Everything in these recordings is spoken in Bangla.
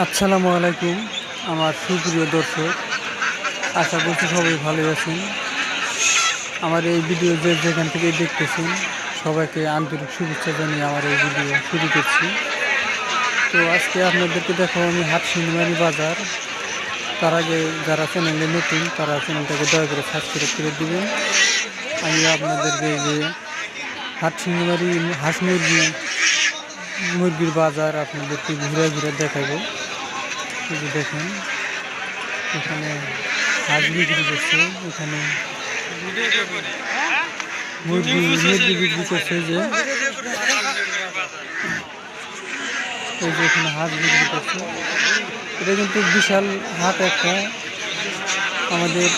আসসালামু আলাইকুম আমার সুপ্রিয় দর্শক, আশা করছি সবাই ভালো আছেন। আমার এই ভিডিও যেখান থেকে দেখতেছেন সবাইকে আন্তরিক শুভেচ্ছা জানিয়ে আমার এই ভিডিও শুরু করছি। তো আজকে আপনাদেরকে দেখাবো আমি হাটশিমারি বাজার। তার আগে যারা চ্যানেলে নতুন তারা চ্যানেলটাকে দয়া করে সাবস্ক্রাইব করে দেবেন। আমি আপনাদেরকে যে হাটশিমারি হাঁস মুরগির বাজার আপনাদেরকে ঘুরে ঘুরে দেখাবো। এই যে দেখেন এখানে হাঁস বিক্রি করছে, এখানে মুরগি বিক্রি করছে। যে এই যে এখানে হাঁস বিক্রি করছে, এটা কিন্তু বিশাল হাট একটা আমাদের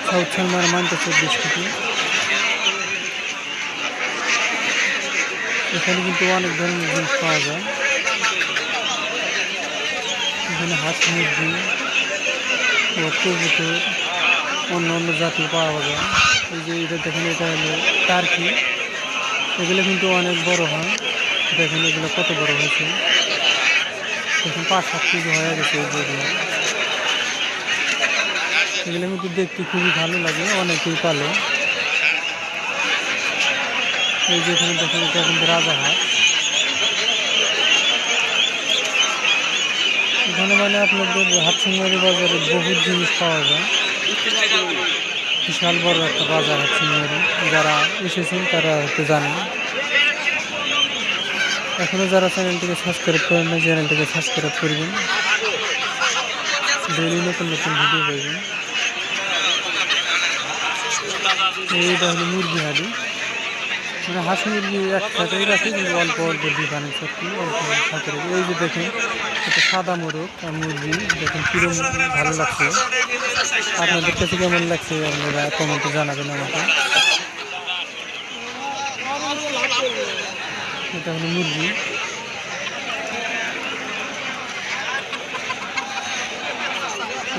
সাউথ চাইনার মানকাছড়ি ডিস্ট্রিক্টে। এখানে কিন্তু অনেক ধরনের জিনিস পাওয়া যায়। এখানে হাঁস মুরগি ও কবুতর অন্য অন্য জাতি পাওয়া যায়। এই যে এটা দেখেন, এটা হলো টার্কি। এগুলো কিন্তু অনেক বড় হয়। দেখেন এগুলো কত বড় হয়েছে, দেখুন 5-7 কেজি হয়ে গেছে। এগুলো কিন্তু দেখতে খুবই ভালো লাগে, অনেকেই পালে। এই যে এখানে দেখেন, এটা কিন্তু রাজাহাঁস। এখানে মানে আপনাদের হাটশিমারি বাজারে বহুত জিনিস পাওয়া যায়। বিশাল বড় একটা বাজার হাটশিমারি। যারা এসেছেন তারা হয়তো জানেন। এখনও যারা চ্যানেলটিকে সাবস্ক্রাইব করেন না, চ্যানেলটিকে সাবস্ক্রাইব করবেন, ডেইলি নতুন নতুন ভিডিও পাইবেন। এইটা হলো মুরগি হাঁড়ি, মানে হাঁস মুরগি একসাথেই রাখি, কিন্তু অল্প অল্প দোকানে সত্যি অল্প সাথে রাখি। এই যে দেখেন, এটা সাদা মোরগ আর মুরগি, দেখেন কিরম ভালো লাগছে। আপনাদের কাছে কেমন লাগছে আপনারা কমেন্টে জানাবেন আমাকে। এটা হলো মুরগি।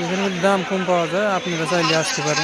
এখানে দাম কম পাওয়া যায়, আপনারা চাইলে আসতে পারেন।